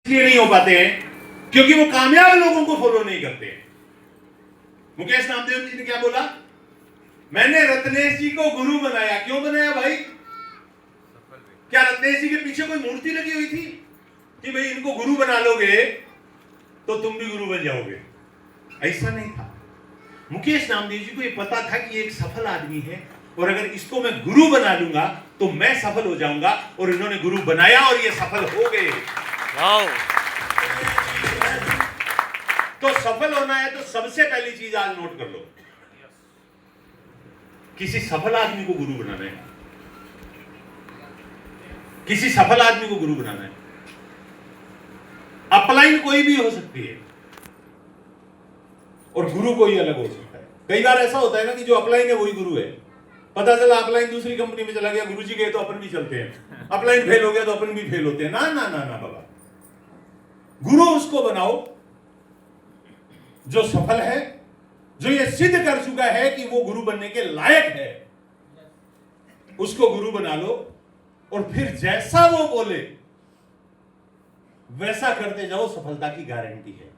इसलिए नहीं हो पाते हैं क्योंकि वो कामयाब लोगों को फॉलो नहीं करते हैं। मुकेश नामदेव जी ने क्या बोला? मैंने रत्नेश जी को गुरु बनाया। क्यों बनाया भाई? क्या रत्नेश जी के पीछे कोई मूर्ति लगी हुई थी कि भाई इनको गुरु बना लोगे तो तुम भी गुरु बन जाओगे? ऐसा नहीं था। मुकेश नामदेव जी को यह पता था कि ये एक सफल आदमी है और अगर इसको मैं गुरु बना लूंगा तो मैं सफल हो जाऊंगा, और इन्होंने गुरु बनाया और ये सफल हो गए। तो सफल होना है तो सबसे पहली चीज आज नोट कर लो, किसी सफल आदमी को गुरु बनाना है। किसी सफल आदमी को गुरु बनाना है। अपलाइन कोई भी हो सकती है और गुरु कोई अलग हो सकता है। कई बार ऐसा होता है ना कि जो अपलाइन है वही गुरु है। पता चला अपलाइन दूसरी कंपनी में चला गया, गुरुजी गए तो अपन भी चलते हैं। अपलाइन फेल हो गया तो अपन भी फेल होते हैं। ना ना ना ना बाबा, गुरु उसको बनाओ जो सफल है, जो ये सिद्ध कर चुका है कि वो गुरु बनने के लायक है, उसको गुरु बना लो और फिर जैसा वो बोले वैसा करते जाओ। सफलता की गारंटी है।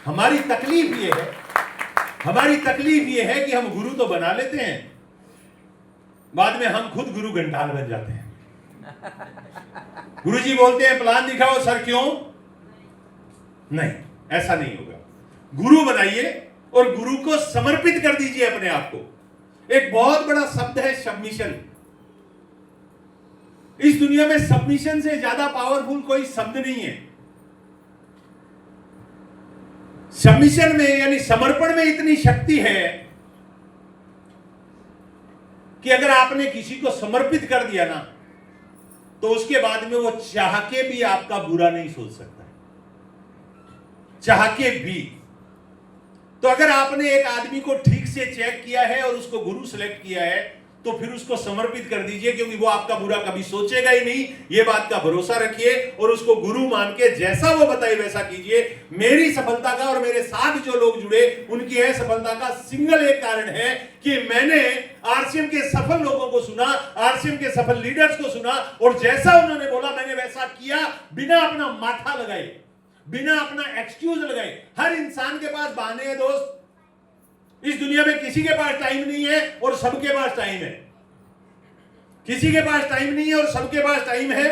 हमारी तकलीफ ये है कि हम गुरु तो बना लेते हैं, बाद में हम खुद गुरु घंटाल बन जाते हैं। गुरुजी बोलते हैं प्लान दिखाओ सर, क्यों नहीं? ऐसा नहीं होगा। गुरु बनाइए और गुरु को समर्पित कर दीजिए अपने आप को। एक बहुत बड़ा शब्द है सबमिशन। इस दुनिया में सबमिशन से ज्यादा पावरफुल कोई शब्द नहीं है। सबमिशन में यानी समर्पण में इतनी शक्ति है कि अगर आपने किसी को समर्पित कर दिया ना तो उसके बाद में वो चाह के भी आपका बुरा नहीं सोच सकता। चाह के भी। तो अगर आपने एक आदमी को ठीक से चेक किया है और उसको गुरु सेलेक्ट किया है तो फिर उसको समर्पित कर दीजिए, क्योंकि वो आपका बुरा कभी सोचेगा ही नहीं। ये बात का भरोसा रखिए और उसको गुरु मान के जैसा वो बताए वैसा कीजिए। मेरी सफलता का और मेरे साथ जो लोग जुड़े उनकी है सफलता का सिंगल एक कारण है कि मैंने आरसीएम के सफल लोगों को सुना, आरसीएम के सफल लीडर्स को सुना और जैसा उन्होंने बोला मैंने वैसा किया, बिना अपना माथा लगाए, बिना अपना एक्सक्यूज लगाए। हर इंसान के पास बहाने हैं दोस्त। इस दुनिया में किसी के पास टाइम नहीं है और सबके पास टाइम है। किसी के पास टाइम नहीं है और सबके पास टाइम है।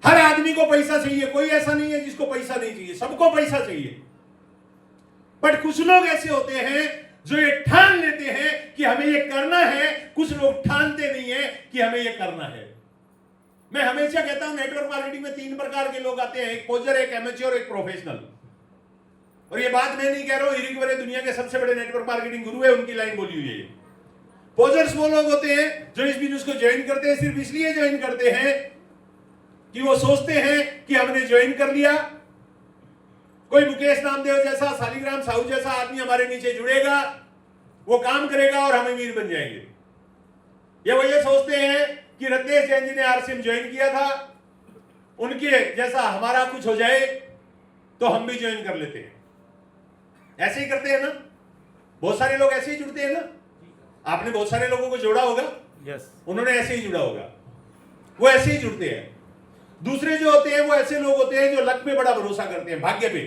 हर आदमी को पैसा चाहिए, कोई ऐसा नहीं है जिसको पैसा नहीं चाहिए, सबको पैसा चाहिए। बट कुछ लोग ऐसे होते हैं जो ये ठान लेते हैं कि हमें ये करना है, कुछ लोग ठानते नहीं है कि हमें ये करना है। मैं हमेशा कहता हूं नेटवर्क मार्केटिंग में 3 प्रकार के लोग आते हैं, एक पोजर, एक एमेच्योर, एक प्रोफेशनल। और ये बात मैं नहीं कह रहा हूं, एरिक वरे दुनिया के सबसे बड़े नेटवर्क मार्केटिंग गुरु है, उनकी लाइन बोली हुई है। पोजर्स वो लोग होते हैं जो इस बिजनेस को ज्वाइन करते हैं सिर्फ इसलिए ज्वाइन करते हैं कि वो सोचते हैं कि हमने ज्वाइन कर लिया, कोई मुकेश नामदेव जैसा, शालिग्राम साहू जैसा आदमी हमारे नीचे जुड़ेगा, वो काम करेगा और हम अमीर बन जाएंगे। या वो ये सोचते हैं कि रत्नेश जैन जी ने आरसीएम ज्वाइन किया था, उनके जैसा हमारा कुछ हो जाए तो हम भी ज्वाइन कर लेते हैं। ऐसे ही करते हैं ना, बहुत सारे लोग ऐसे ही जुड़ते हैं ना। आपने बहुत सारे लोगों को जोड़ा होगा, उन्होंने ऐसे ही जुड़ा होगा, वो ऐसे ही जुड़ते हैं। दूसरे जो होते हैं वो ऐसे लोग होते हैं जो लक पे बड़ा भरोसा करते हैं, भाग्य पे,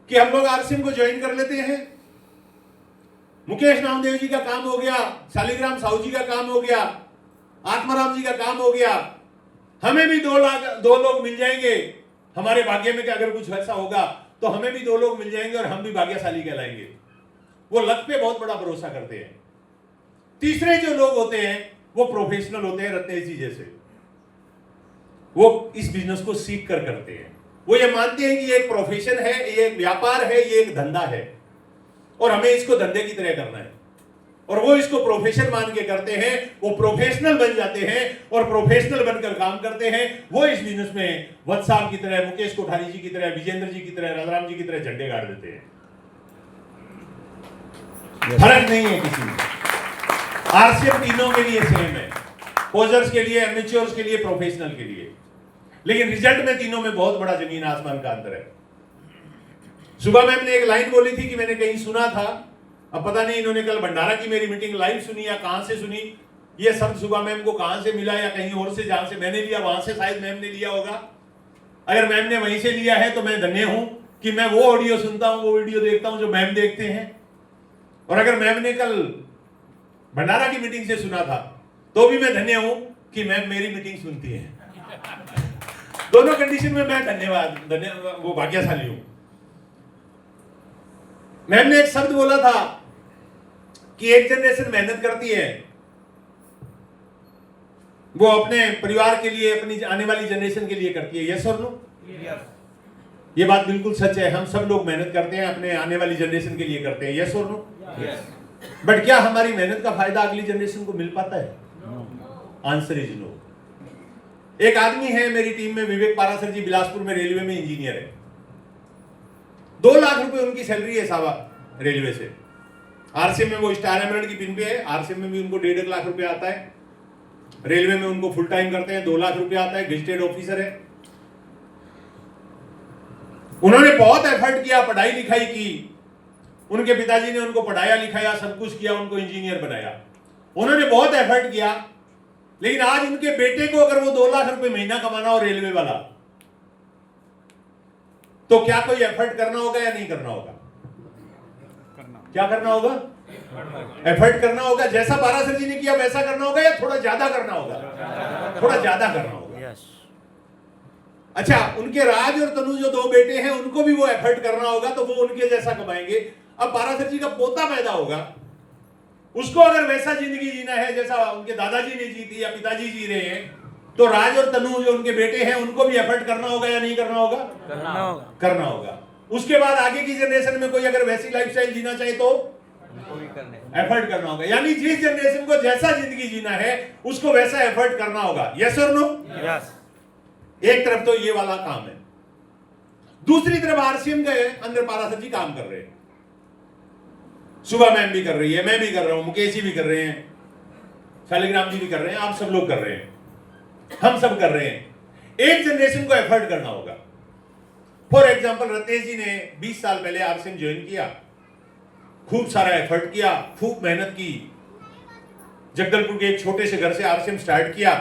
कि हम लोग आरसीएम को ज्वाइन कर लेते हैं, मुकेश नामदेव जी का काम हो गया, शालिग्राम साहू जी का काम हो गया, आत्माराम जी का काम हो गया, हमें भी 2 लोग मिल जाएंगे। हमारे भाग्य में कि अगर कुछ ऐसा होगा तो हमें भी 2 लोग मिल जाएंगे और हम भी भाग्यशाली कहलाएंगे। वो लक पे बहुत बड़ा भरोसा करते हैं। तीसरे जो लोग होते हैं वो प्रोफेशनल होते हैं, रत्नेश जी जैसे। वो इस बिजनेस को सीख कर करते हैं। वो ये मानते हैं कि ये एक प्रोफेशन है, ये एक व्यापार है, ये एक धंधा है और हमें इसको धंधे की तरह करना है। और वो इसको प्रोफेशन मान के करते हैं, वो प्रोफेशनल बन जाते हैं और प्रोफेशनल बनकर काम करते हैं। वो इस बिजनेस में वत्स साहब की तरह, मुकेश कोठारी जी की तरह, विजेंद्र जी की तरह, राजाराम जी की तरह झंडे गाड़ देते हैं। फर्क नहीं है किसी में। आरसीएम तीनों के लिए सेम है, पोजर्स के लिए, एमेच्योर्स के लिए, प्रोफेशनल के लिए। लेकिन रिजल्ट में तीनों में बहुत बड़ा जमीन आसमान का अंतर है। सुबह मैम ने एक लाइन बोली थी कि मैंने कहीं सुना था, अब पता नहीं इन्होंने कल भंडारा की मेरी मीटिंग लाइव सुनी या कहां से सुनी, ये शब्द सुबह मैम को कहां से मिला या कहीं और से, जहां से मैंने लिया वहां से शायद मैम ने लिया होगा। अगर मैम ने वहीं से लिया है तो मैं धन्य हूं कि मैं वो ऑडियो सुनता हूं, वो वीडियो देखता हूं जो मैम देखते हैं। और अगर मैम ने कल भंडारा की मीटिंग से सुना था तो भी मैं धन्य हूं कि मैम मेरी मीटिंग सुनती है। दोनों कंडीशन में मैं वो भाग्यशाली हूं। मैम ने एक शब्द बोला था कि एक जनरेशन मेहनत करती है, वो अपने परिवार के लिए, अपनी आने वाली जनरेशन के लिए करती है। यस और नो? ये बात बिल्कुल सच है। हम सब लोग मेहनत करते हैं, अपने आने वाली जनरेशन के लिए करते हैं। यस और नो? बट क्या हमारी मेहनत का फायदा अगली जनरेशन को मिल पाता है? Answer is no. एक आदमी है मेरी टीम में, विवेक पारासर जी, बिलासपुर में रेलवे में इंजीनियर है। 2 लाख रुपए उनकी सैलरी है साहबा रेलवे से। आरसीएम में वो स्टार एमरल्ड की पिन पे है, आरसीएम में भी उनको 1.5 लाख रुपए आता है। रेलवे में उनको फुल टाइम करते हैं, 2 लाख रुपए आता है, गेजेटेड ऑफिसर है। उन्होंने बहुत एफर्ट किया, पढ़ाई लिखाई की, उनके पिताजी ने उनको पढ़ाया लिखाया, सब कुछ किया, उनको इंजीनियर बनाया। उन्होंने बहुत एफर्ट किया, लेकिन आज उनके बेटे को अगर वो 2 लाख रुपए महीना कमाना हो रेलवे वाला, तो क्या कोई एफर्ट करना होगा या नहीं करना होगा? क्या करना होगा? एफर्ट करना होगा। जैसा पारासर जी ने किया वैसा करना होगा या थोड़ा ज्यादा करना होगा? थोड़ा ज्यादा करना होगा। अच्छा, उनके राज और तनु जो 2 बेटे हैं, उनको भी वो एफर्ट करना होगा, तो वो उनके जैसा कमाएंगे। अब पारासर जी का पोता पैदा होगा, उसको अगर वैसा जिंदगी जीना है जैसा उनके दादाजी ने जी थी या पिताजी जी रहे हैं, तो राज और तनु जो उनके बेटे हैं, उनको भी एफर्ट करना होगा या नहीं करना होगा? करना होगा। उसके बाद आगे की जनरेशन में कोई अगर वैसी लाइफस्टाइल जीना चाहे तो एफर्ट करना होगा। यानी जिस जनरेशन को जैसा जिंदगी जीना है उसको वैसा एफर्ट करना होगा। यस और नो? यस। एक तरफ तो ये वाला काम है, दूसरी तरफ आरसीएम के अंदर पारासर जी काम कर रहे हैं। सुबह मैम भी कर रही है, मैं भी कर रहा हूं, मुकेश जी भी कर रहे हैं, शालिग्राम जी भी कर रहे हैं, आप सब लोग कर रहे हैं, हम सब कर रहे हैं। एक जनरेशन को एफर्ट करना होगा। फॉर एग्जाम्पल, रतेश जी ने 20 साल पहले आरसीएम ज्वाइन किया, खूब सारा एफर्ट किया, खूब मेहनत की, जगदलपुर के एक छोटे से घर से आरसीएम स्टार्ट किया,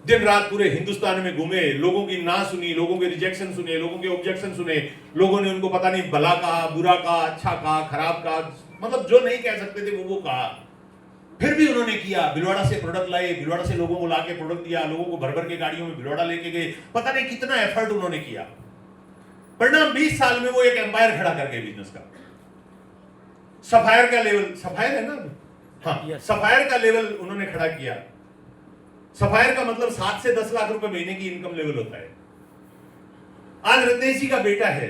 दिन रात पूरे हिंदुस्तान में घूमे, लोगों की ना सुनी, लोगों के रिजेक्शन सुने, लोगों के ऑब्जेक्शन सुने, लोगों ने उनको पता नहीं भला कहा, बुरा कहा, अच्छा कहा, खराब कहा, मतलब जो नहीं कह सकते थे वो कहा। फिर भी उन्होंने किया। भिलवाड़ा से प्रोडक्ट लाए, भिलवाड़ा से लोगों को लाके प्रोडक्ट दिया, लोगों को भर भर के गाड़ियों में भिलवाड़ा लेके गए, पता नहीं कितना एफर्ट उन्होंने किया। परिणाम 20 साल में वो एक एम्पायर खड़ा कर गए बिजनेस का। सफायर का लेवल, सफायर है ना? हाँ, सफायर का लेवल उन्होंने खड़ा किया। सफायर का मतलब 7 से 10 लाख रुपए महीने की इनकम लेवल होता है। आज रत्नेश जी का बेटा है,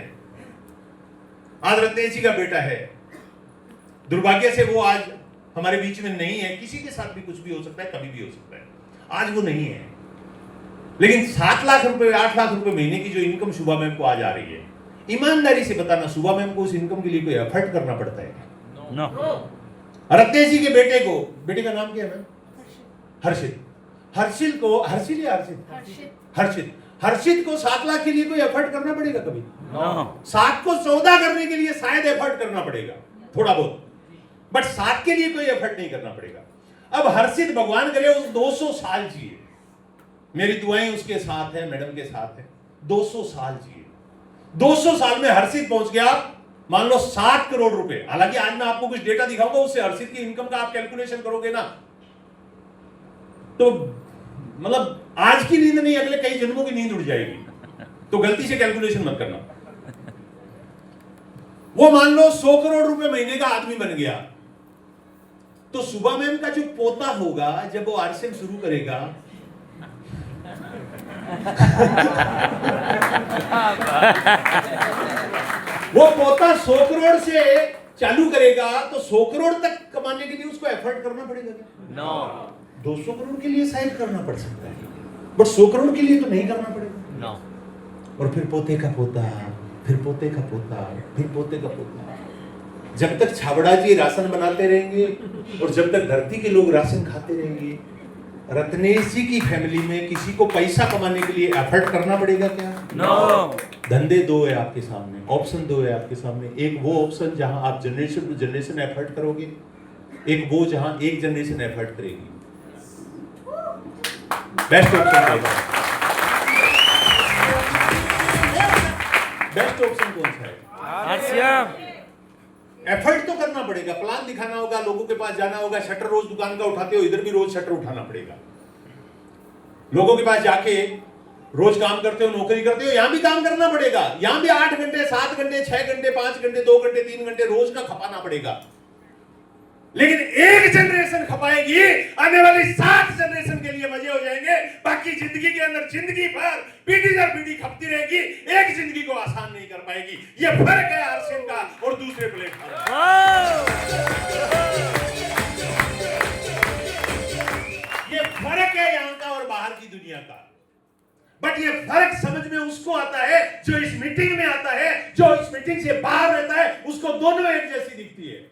आज रत्नेश जी का बेटा है, दुर्भाग्य से वो आज हमारे बीच में नहीं है। किसी के साथ भी कुछ भी हो सकता है, कभी भी हो सकता है, आज वो नहीं है। लेकिन 7 लाख रुपए, 8 लाख रुपए महीने की जो इनकम शुभा मैम को आज आ रही है, ईमानदारी से बताना, शुभा मैम को उस इनकम के लिए कोई एफर्ट करना पड़ता है? नो। रत्नेश जी के बेटे को, बेटे का नाम क्या है मैम? हर्षित। हर्षित को, हर्षित या हर्षित? हर्षित। हर्षित को 7 लाख के लिए कोई एफर्ट करना पड़ेगा कभी? 7 को 14 करने के लिए शायद एफर्ट करना पड़ेगा थोड़ा बहुत, बट 7 के लिए कोई एफर्ट नहीं करना पड़ेगा। अब हर्षित भगवान करे उस 200 साल जिए, मेरी दुआएं उसके साथ है, मैडम के साथ है, 200 साल जिए। 200 साल में हर्षित पहुंच गया मान लो 7 करोड़ रुपए। हालांकि आज मैं आपको कुछ डेटा दिखाऊंगा, उससे हर्षित की इनकम का आप कैलकुलेशन करोगे ना, तो मतलब आज की नींद नहीं, अगले कई जन्मों की नींद उड़ जाएगी। तो गलती से कैलकुलेशन मत करना। वो मान लो 100 करोड़ रुपए महीने का आदमी बन गया, तो सुबह मैम का जो पोता होगा जब वो आरसीएम शुरू करेगा, वो पोता 100 करोड़ से चालू करेगा, तो 100 करोड़ तक कमाने के लिए उसको एफर्ट करना पड़ेगा क्या? नो। 200 करोड़ के लिए शायद करना पड़ सकता है, बट 100 करोड़ के लिए तो नहीं करना पड़ेगा। नो। और फिर पोते का पोता, फिर पोते का पोता, फिर पोते का पोता, जब तक छाबड़ा जी राशन बनाते रहेंगे और जब तक धरती के लोग राशन खाते रहेंगे। रत्नेश जी की फैमिली में किसी को पैसा कमाने के लिए एफर्ट करना पड़ेगा क्या? नो। धंधे 2 है आपके सामने, ऑप्शन 2 है आपके सामने। एक वो ऑप्शन जहां आप जनरेशन टू जनरेशन एफर्ट करोगे, एक वो जहां एक जनरेशन एफर्ट करेगी। बेस्ट ऑप्शन है। एफर्ट तो करना पड़ेगा, प्लान दिखाना होगा, लोगों के पास जाना होगा। शटर रोज दुकान का उठाते हो, इधर भी रोज शटर उठाना पड़ेगा। लोगों के पास जाके रोज काम करते हो, नौकरी करते हो, यहां भी काम करना पड़ेगा। यहां भी 8 घंटे, 7 घंटे, 6 घंटे, 5 घंटे, 2 घंटे, 3 घंटे रोज का खपाना पड़ेगा। लेकिन एक जनरेशन खपाएगी, आने वाली 7 जनरेशन के लिए मजे हो जाएंगे। बाकी जिंदगी के अंदर जिंदगी भर पीढ़ी दर पीढ़ी खपती रहेगी, एक जिंदगी को आसान नहीं कर पाएगी। ये फर्क है आरसीएम का और दूसरे प्लेटफॉर्म। ये फर्क है यहां का और बाहर की दुनिया का। बट ये फर्क समझ में उसको आता है जो इस मीटिंग में आता है, जो इस मीटिंग से बाहर रहता है, उसको दोनों एक जैसी दिखती है।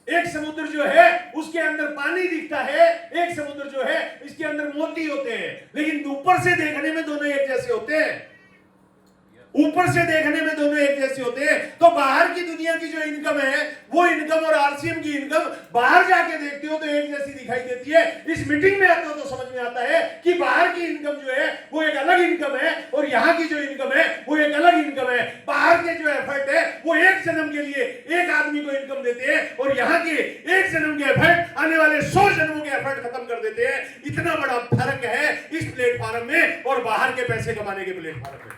एक समुद्र जो है उसके अंदर पानी दिखता है, एक समुद्र जो है इसके अंदर मोती होते हैं, लेकिन ऊपर से देखने में दोनों एक जैसे होते हैं। ऊपर से देखने में दोनों एक जैसे होते हैं। तो बाहर की दुनिया की जो इनकम है, वो इनकम और आरसीएम की इनकम बाहर जाके देखते हो तो एक जैसी दिखाई देती है। इस मीटिंग में आते हो तो समझ में आता है कि बाहर की इनकम जो है वो एक अलग इनकम है और यहाँ की जो इनकम है वो एक अलग इनकम है। बाहर के जो एफर्ट है वो एक जन्म के लिए एक आदमी को इनकम देते हैं और यहाँ के एक जन्म के एफर्ट आने वाले 100 जन्मों के एफर्ट खत्म कर देते हैं। इतना बड़ा फर्क है इस प्लेटफॉर्म में और बाहर के पैसे कमाने के प्लेटफॉर्म में।